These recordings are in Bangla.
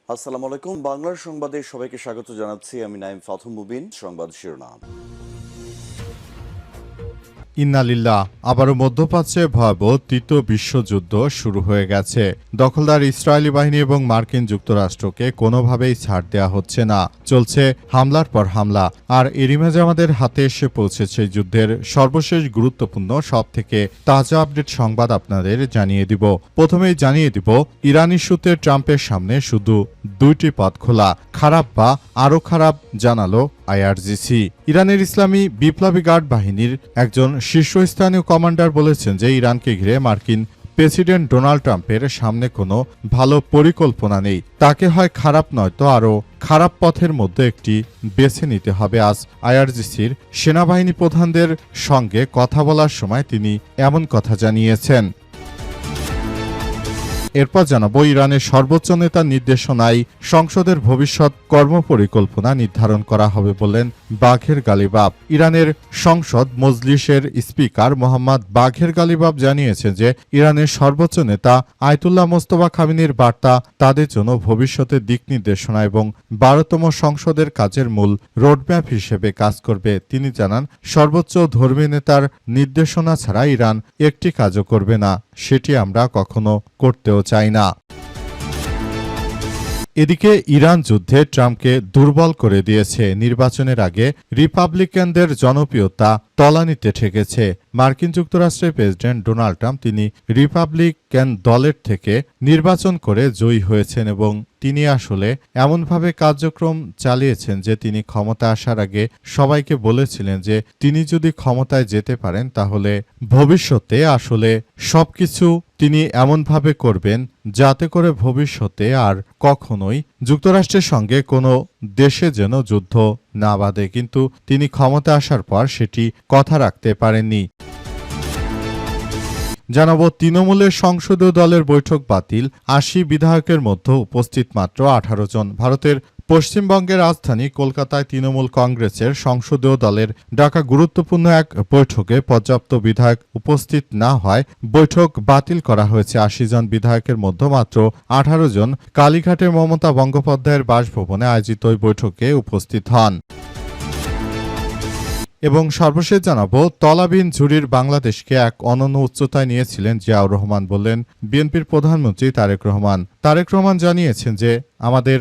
আসসালামু আলাইকুম। বাংলার সংবাদে সবাইকে স্বাগত জানাচ্ছি। আমি নাইম ফাথুম মুবিন। সংবাদ শিরোনাম। ইন্নালিল্লাহ, আবারও মধ্যপ্রাচ্যে ভয়াবহ তৃতীয় বিশ্বযুদ্ধ শুরু হয়ে গেছে। দখলদার ইসরায়েলি বাহিনী এবং মার্কিন যুক্তরাষ্ট্রকে কোনোভাবেই ছাড় দেওয়া হচ্ছে না। চলছে হামলার পর হামলা। আর এরই মাঝে আমাদের হাতে এসে পৌঁছেছে যুদ্ধের সর্বশেষ গুরুত্বপূর্ণ সবথেকে তাজা আপডেট সংবাদ আপনাদের জানিয়ে দিব। প্রথমেই জানিয়ে দিব, ইরান ইস্যুতে ট্রাম্পের সামনে শুধু দুইটি পথ খোলা, খারাপ বা আরও খারাপ, জানালো আইআরজিসি। ইরানের ইসলামী বিপ্লবী গার্ড বাহিনীর একজন শীর্ষস্থানীয় কমান্ডার বলেছেন যে ইরানকে ঘিরে মার্কিন প্রেসিডেন্ট ডোনাল্ড ট্রাম্পের সামনে কোনো ভালো পরিকল্পনা নেই। তাকে হয় খারাপ নয়তো আরও খারাপ পথের মধ্যে একটি বেছে নিতে হবে। আজ আইআরজিসির সেনাবাহিনী প্রধানদের সঙ্গে কথা বলার সময় তিনি এমন কথা জানিয়েছেন। এরপর জানাবো, ইরানের সর্বোচ্চ নেতার নির্দেশনায় সংসদের ভবিষ্যৎ কর্মপরিকল্পনা নির্ধারণ করা হবে বললেন বাঘের গালিবাফ। ইরানের সংসদ মজলিসের স্পিকার মোহাম্মদ বাঘের গালিবাফ জানিয়েছেন যে ইরানের সর্বোচ্চ নেতা আয়তুল্লাহ মোস্তফা খামেনির বার্তা তাদের জন্য ভবিষ্যতের দিক নির্দেশনা এবং 12তম সংসদের কাজের মূল রোডম্যাপ হিসেবে কাজ করবে। তিনি জানান, সর্বোচ্চ ধর্মীয় নেতার নির্দেশনা ছাড়া ইরান একটি কাজও করবে না, সেটি আমরা কখনো করতেও চাই না। এদিকে ইরান যুদ্ধে ট্রাম্পকে দুর্বল করে দিয়েছে। নির্বাচনের আগে রিপাবলিকানদের জনপ্রিয়তা তলানিতে ঠেকেছে। মার্কিন যুক্তরাষ্ট্রের প্রেসিডেন্ট ডোনাল্ড ট্রাম্প তিনি রিপাবলিকান দলের থেকে নির্বাচন করে জয়ী হয়েছেন এবং তিনি আসলে এমনভাবে কার্যক্রম চালিয়েছেন যে তিনি ক্ষমতা আসার আগে সবাইকে বলেছিলেন যে তিনি যদি ক্ষমতায় যেতে পারেন তাহলে ভবিষ্যতে আসলে সবকিছু তিনি এমনভাবে করবেন যাতে করে ভবিষ্যতে আর কখনোই যুক্তরাষ্ট্রের সঙ্গে কোনো দেশে যেন যুদ্ধ না বাধে। কিন্তু তিনি ক্ষমতা আসার পর সেটি কথা রাখতে পারেননি। জানাবো, তৃণমূলের সংসদীয় দলের বৈঠক বাতিল, ৮০ বিধায়কের মধ্যে উপস্থিত মাত্র ১৮ জন। ভারতের পশ্চিমবঙ্গের রাজধানী কলকাতায় তৃণমূল কংগ্রেসের সংসদীয় দলের ডাকা গুরুত্বপূর্ণ এক বৈঠকে পর্যাপ্ত বিধায়ক উপস্থিত না হয় বৈঠক বাতিল করা হয়েছে। ৮০ জন বিধায়কের মধ্যে মাত্র ১৮ জন কালীঘাটের মমতা বন্দ্যোপাধ্যায়ের বাসভবনে আয়োজিত ওই বৈঠকে উপস্থিত হন। এবং সর্বশেষ জানাবো, তলাবিহীন ঝুড়ির বাংলাদেশকে এক অনন্য উচ্চতায় নিয়েছিলেন জিয়াউর রহমান বললেন বিএনপির প্রধানমন্ত্রী তারেক রহমান। তারেক রহমান জানিয়েছেন যে আমাদের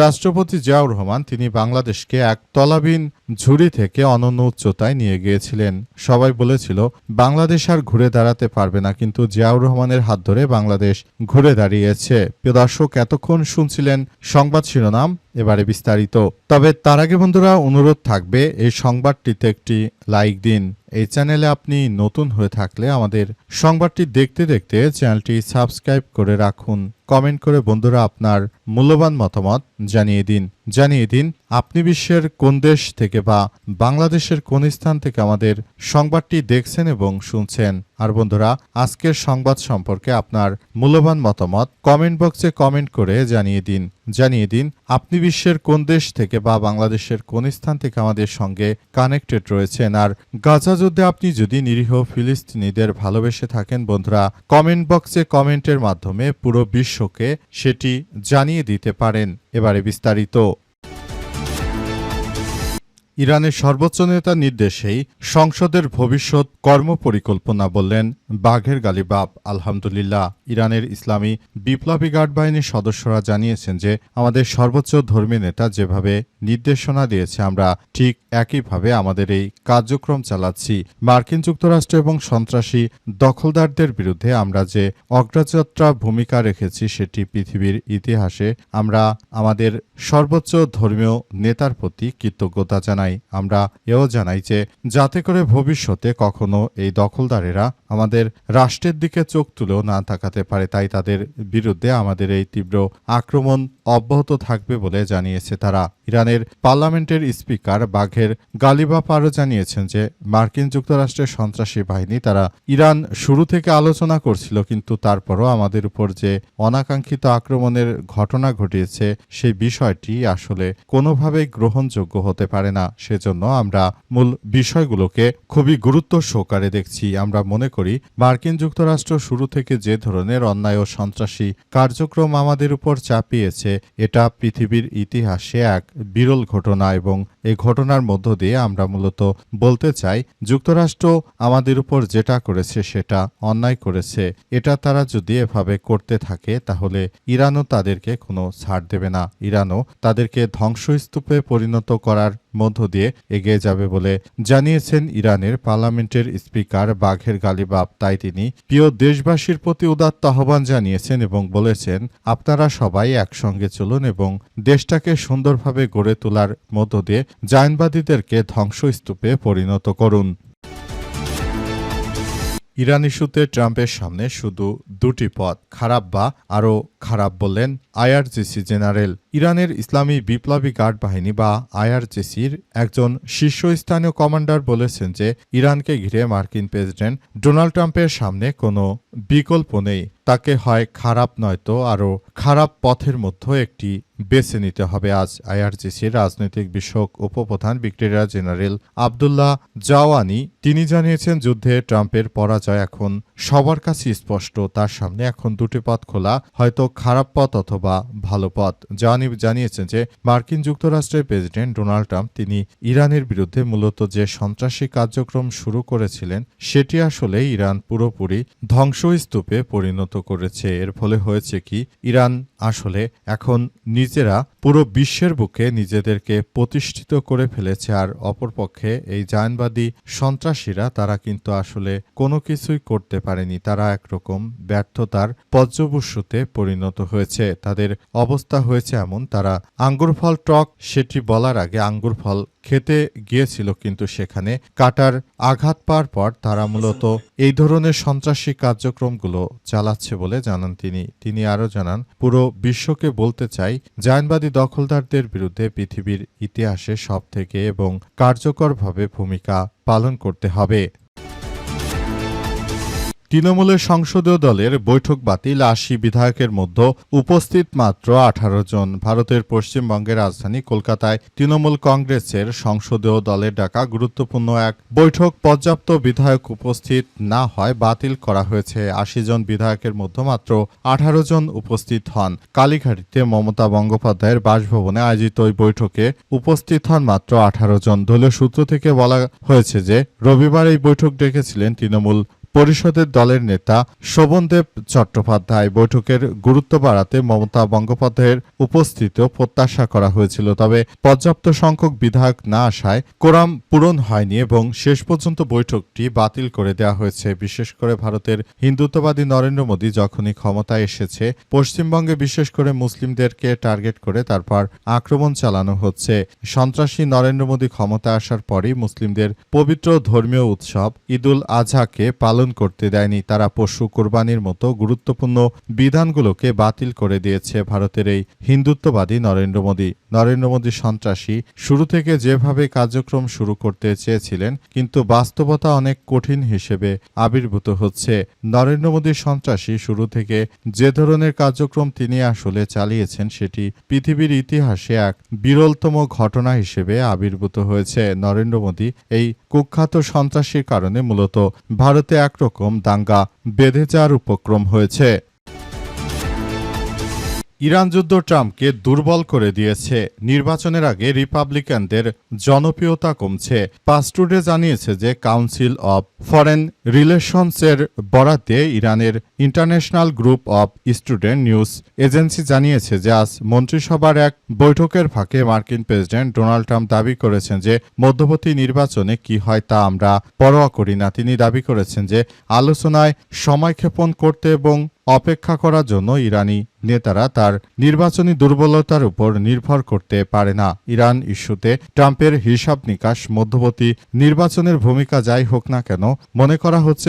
রাষ্ট্রপতি জিয়াউর রহমান তিনি বাংলাদেশকে এক তলাবিহীন ঝুড়ি থেকে অনন্য উচ্চতায় নিয়ে গিয়েছিলেন। সবাই বলেছিল বাংলাদেশ আর ঘুরে দাঁড়াতে পারবে না, কিন্তু জিয়াউর রহমানের হাত ধরে বাংলাদেশ ঘুরে দাঁড়িয়েছে। প্রিয় দর্শক, এতক্ষণ শুনছিলেন সংবাদ শিরোনাম, এবারে বিস্তারিত। তবে তার আগে বন্ধুরা অনুরোধ থাকবে এই সংবাদটিতে একটি লাইক দিন। এই চ্যানেলে আপনি নতুন হয়ে থাকলে আমাদের সংবাদটি দেখতে দেখতে চ্যানেলটি সাবস্ক্রাইব করে রাখুন। কমেন্ট করে বন্ধুরা আপনার মূল্যবান মতামত জানিয়ে দিন আপনি বিশ্বের কোন দেশ থেকে বা বাংলাদেশের কোন স্থান থেকে আমাদের সংবাদটি দেখছেন এবং শুনছেন। আর বন্ধুরা, আজকের সংবাদ সম্পর্কে আপনার মূল্যবান মতামত কমেন্ট বক্সে কমেন্ট করে জানিয়ে দিন আপনি বিশ্বের কোন দেশ থেকে বা বাংলাদেশের কোন স্থান থেকে আমাদের সঙ্গে কানেক্টেড রয়েছেন। আর গাজা যুদ্ধে আপনি যদি নিরীহ ফিলিস্তিনিদের ভালোবেসে থাকেন বন্ধুরা, কমেন্ট বক্সে কমেন্টের মাধ্যমে পুরো বিশ্বকে সেটি জানিয়ে দিতে পারেন। এবারে বিস্তারিত। ইরানের সর্বোচ্চ নেতার নির্দেশেই সংসদের ভবিষ্যৎ কর্মপরিকল্পনা বললেন বাঘের গালিবাফ। আলহামদুলিল্লাহ, ইরানের ইসলামী বিপ্লবী গার্ড বাহিনীর সদস্যরা জানিয়েছেন যে আমাদের সর্বোচ্চ ধর্মীয় নেতা যেভাবে নির্দেশনা দিয়েছে আমরা ঠিক একইভাবে আমাদের এই কার্যক্রম চালাচ্ছি। মার্কিন যুক্তরাষ্ট্র এবং সন্ত্রাসী দখলদারদের বিরুদ্ধে আমরা যে অগ্রযাত্রা ভূমিকা রেখেছি সেটি পৃথিবীর ইতিহাসে আমরা আমাদের সর্বোচ্চ ধর্মীয় নেতার প্রতি কৃতজ্ঞতা জানাই। আমরা এও জানাই যে যাতে করে ভবিষ্যতে কখনো এই দখলদারেরা আমাদের রাষ্ট্রের দিকে চোখ তুলেও না তাকাতে পারে, তাই তাদের বিরুদ্ধে আমাদের এই তীব্র আক্রমণ অব্যাহত থাকবে বলে জানিয়েছে তারা। ইরানের পার্লামেন্টের স্পিকার বাঘের গালিবাফ আরও জানিয়েছেন যে মার্কিন যুক্তরাষ্ট্রের সন্ত্রাসী বাহিনী তারা ইরান শুরু থেকে আলোচনা করছিল, কিন্তু তারপরও আমাদের উপর যে অনাকাঙ্ক্ষিত আক্রমণের ঘটনা ঘটিয়েছে সেই বিষয়টি আসলে কোনোভাবেই গ্রহণযোগ্য হতে পারে না। সেজন্য আমরা মূল বিষয়গুলোকে খুবই গুরুত্ব সহকারে দেখছি। আমরা মনে করি মার্কিন যুক্তরাষ্ট্র শুরু থেকে যে ধরনের অন্যায় ও সন্ত্রাসী কার্যক্রম আমাদের উপর চাপিয়েছে, এটা পৃথিবীর ইতিহাসে এক বিরল ঘটনা এবং এই ঘটনার মধ্য দিয়ে আমরা মূলত বলতে চাই যুক্তরাষ্ট্র আমাদের উপর যেটা করেছে সেটা অন্যায় করেছে। এটা তারা যদি এভাবে করতে থাকে তাহলে ইরানও তাদেরকে কোনো ছাড় দেবে না। ইরানও তাদেরকে ধ্বংসস্তূপে পরিণত করার মধ্য দিয়ে এগিয়ে যাবে বলে জানিয়েছেন ইরানের পার্লামেন্টের স্পিকার বাঘের গালিবাফ। তাই তিনি প্রিয় দেশবাসীর প্রতি উদাত্ত আহ্বান জানিয়েছেন এবং বলেছেন, আপনারা সবাই একসঙ্গে চলুন এবং দেশটাকে সুন্দরভাবে গড়ে তোলার মধ্য দিয়ে জায়নবাদীদেরকে ধ্বংসস্তূপে পরিণত করুন। ইরান ইস্যুতে ট্রাম্পের সামনে শুধু দুটি পথ, খারাপ বা আরও খারাপ বললেন আইআরজিসি জেনারেল। ইরানের ইসলামী বিপ্লবী গার্ড বাহিনী বা আইআরজিসির একজন শীর্ষস্থানীয় কমান্ডার বলেছেন যে ইরানকে ঘিরে মার্কিন প্রেসিডেন্ট ডোনাল্ড ট্রাম্পের সামনে কোনো বিকল্প নেই। তাকে হয় খারাপ নয়তো আরও খারাপ পথের মধ্যে একটি বেছে নিতে হবে। আজ আইআরজিসির রাজনৈতিক বিষয়ক উপপ্রধান ব্রিগেডিয়ার জেনারেল আবদুল্লাহ জাওয়ানি তিনি জানিয়েছেন, যুদ্ধে ট্রাম্পের পরাজয় এখন সবার কাছে স্পষ্ট। তার সামনে এখন দুটি পথ খোলা, হয়তো খারাপ পথ অথবা ভালো পথ। জাওয়ানি জানিয়েছেন যে মার্কিন যুক্তরাষ্ট্রের প্রেসিডেন্ট ডোনাল্ড ট্রাম্প তিনি ইরানের বিরুদ্ধে মূলত যে সন্ত্রাসী কার্যক্রম শুরু করেছিলেন সেটি আসলে ইরান পুরোপুরি ধ্বংসস্তূপে পরিণত করেছে। এর ফলে হয়েছে কি, ইরান আসলে এখন নিজেরা পুরো বিশ্বের বুকে নিজেদেরকে প্রতিষ্ঠিত করে ফেলেছে। আর অপরপক্ষে এই জায়নবাদী সন্ত্রাসীরা তারা কিন্তু আসলে কোনো কিছুই করতে পারেনি। তারা একরকম ব্যর্থতার পর্যবস্তুতে পরিণত হয়েছে। তাদের অবস্থা হয়েছে এমন, তারা আঙ্গুর ফল টক সেটি বলার আগে আঙ্গুর ফল খেতে গিয়েছিল, কিন্তু সেখানে কাটার আঘাত পাওয়ার পর তারা মূলত এই ধরনের সন্ত্রাসী কার্যক্রমগুলো চালাচ্ছে বলে জানান তিনি। তিনি আরও জানান, পুরো বিশ্বকে বলতে চাই জায়নবাদী দখলদারদের বিরুদ্ধে পৃথিবীর ইতিহাসে সবথেকে এবং কার্যকরভাবে ভূমিকা পালন করতে হবে। তৃণমূলের সংসদীয় দলের বৈঠক বাতিল, ৮০ বিধায়কের মধ্যে উপস্থিত মাত্র ১৮ জন। ভারতের পশ্চিমবঙ্গের রাজধানী কলকাতায় তৃণমূল কংগ্রেসের সংসদীয় দলের ডাকা গুরুত্বপূর্ণ এক বৈঠক পর্যাপ্ত বিধায়ক উপস্থিত না হয় বাতিল করা হয়েছে। ৮০ জন বিধায়কের মধ্যে মাত্র ১৮ জন উপস্থিত হন। কালীঘাটিতে মমতা বন্দ্যোপাধ্যায়ের বাসভবনে আয়োজিত ওই বৈঠকে উপস্থিত হন মাত্র ১৮ জন। দলীয় সূত্র থেকে বলা হয়েছে যে রবিবার এই বৈঠক ডেকেছিলেন তৃণমূল পরিষদের দলের নেতা শোভনদেব চট্টোপাধ্যায়। বৈঠকের গুরুত্ব বাড়াতে মমতা বন্দ্যোপাধ্যায়ের উপস্থিতিও প্রত্যাশা করা হয়েছিল, তবে পর্যাপ্ত সংখ্যক বিধায়ক না আসায় কোরাম পূরণ হয়নি এবং শেষ পর্যন্ত বৈঠকটি বাতিল করে দেওয়া হয়েছে। বিশেষ করে ভারতের হিন্দুত্ববাদী নরেন্দ্র মোদী যখনই ক্ষমতায় এসেছে পশ্চিমবঙ্গে বিশেষ করে মুসলিমদেরকে টার্গেট করে তারপর আক্রমণ চালানো হচ্ছে। সন্ত্রাসী নরেন্দ্র মোদী ক্ষমতায় আসার পরই মুসলিমদের পবিত্র ধর্মীয় উৎসব ঈদুল আজহাকে পালন করতে দেয়নি। তারা পশু কোরবানির মতো গুরুত্বপূর্ণ বিধানগুলোকে বাতিল করে দিয়েছে ভারতের এই হিন্দুত্ববাদী নরেন্দ্র মোদী। নরেন্দ্র মোদী সন্ত্রাসী শুরু থেকে যেভাবে কার্যক্রম শুরু করতে চেয়েছিলেন, কিন্তু বাস্তবতা অনেক কঠিন হিসেবে আবির্ভূত হচ্ছে। নরেন্দ্র মোদী সন্ত্রাসী শুরু থেকে যে ধরনের কার্যক্রম তিনি আসলে চালিয়েছেন সেটি পৃথিবীর ইতিহাসে এক বিরলতম ঘটনা হিসেবে আবির্ভূত হয়েছে। নরেন্দ্র মোদী এই কুখ্যাত সন্ত্রাসীর কারণে মূলত ভারতে একরকম দাঙ্গা বেঁধে যাওয়ার উপক্রম হয়েছে। ইরান যুদ্ধ ট্রাম্পকে দুর্বল করে দিয়েছে। নির্বাচনের আগে রিপাবলিকানদের জনপ্রিয়তা কমছে। পাস্টুডে জানিয়েছে যে কাউন্সিল অব ফরেন রিলেশনসের বরাতে ইরানের international group of student news agency জানিয়েছে যে আজ মন্ত্রিসভার এক বৈঠকের ফাঁকে মার্কিন প্রেসিডেন্ট ডোনাল্ড ট্রাম্প দাবি করেছেন যে মধ্যবর্তী নির্বাচনে কি হয় তা আমরা পরোয়া করি না। তিনি দাবি করেছেন যে আলোচনায় সময়ক্ষেপণ করতে এবং অপেক্ষা করার জন্য ইরানি নেতারা তার নির্বাচনী দুর্বলতার উপর নির্ভর করতে পারে না। ইরান ইস্যুতে ট্রাম্পের হিসাব নিকাশ মধ্যবর্তী নির্বাচনের ভূমিকা যাই হোক না কেন, মনে করা হচ্ছে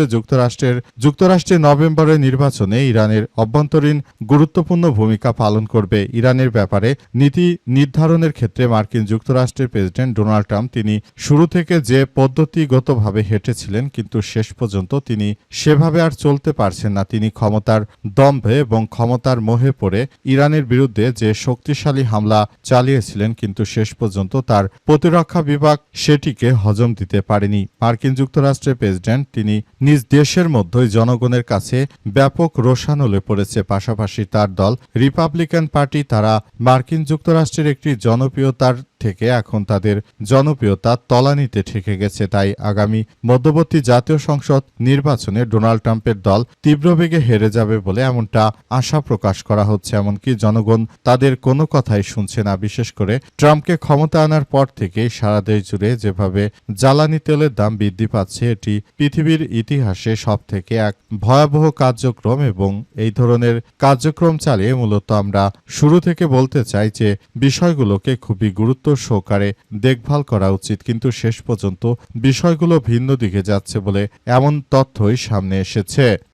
যুক্তরাষ্ট্রে নভেম্বরের নির্বাচনে ইরানের অভ্যন্তরীণ গুরুত্বপূর্ণ ভূমিকা পালন করবে। ইরানের ব্যাপারে নীতি নির্ধারণের ক্ষেত্রে মার্কিন যুক্তরাষ্ট্রের প্রেসিডেন্ট ডোনাল্ড ট্রাম্প তিনি শুরু থেকে যে পদ্ধতিগতভাবে হেঁটেছিলেন, কিন্তু শেষ পর্যন্ত তিনি সেভাবে আর চলতে পারছেন না। তিনি ক্ষমতার দম্ভে এবং ক্ষমতার মোহে মোহে পড়ে ইরানের বিরুদ্ধে যে শক্তিশালী হামলা চালিয়েছিলেন, কিন্তু শেষ পর্যন্ত তার প্রতিরক্ষা বিভাগ সেটিকে হজম দিতে পারেনি। মার্কিন যুক্তরাষ্ট্রের প্রেসিডেন্ট তিনি নিজ দেশের মধ্যেই জনগণের কাছে ব্যাপক রোষানলে পড়েছে। পাশাপাশি তার দল রিপাবলিকান পার্টি, তারা মার্কিন যুক্তরাষ্ট্রের একটি জনপ্রিয়তার থেকে এখন তাদের জনপ্রিয়তা তলানিতে ঠেকে গেছে। তাই আগামী মধ্যবর্তী জাতীয় সংসদ নির্বাচনে ডোনাল্ড ট্রাম্পের দল তীব্র বেগে হেরে যাবে বলে এমনটা আশা প্রকাশ করা হচ্ছে। এমনকি জনগণ তাদের কোনো কথাই শুনছে না। বিশেষ করে ট্রাম্পকে ক্ষমতা আনার পর থেকে সারা দেশ জুড়ে যেভাবে জ্বালানি তেলের দাম বৃদ্ধি পাচ্ছে, এটি পৃথিবীর ইতিহাসে সবথেকে এক ভয়াবহ কার্যক্রম। এবং এই ধরনের কার্যক্রম চালিয়ে মূলত আমরা শুরু থেকে বলতে চাই যে বিষয়গুলোকে খুবই গুরুত্ব সহকারে দেখভাল করা উচিত, কিন্তু শেষ পর্যন্ত বিষয়গুলো ভিন্ন দিকে যাচ্ছে বলে এমন তথ্যই সামনে এসেছে।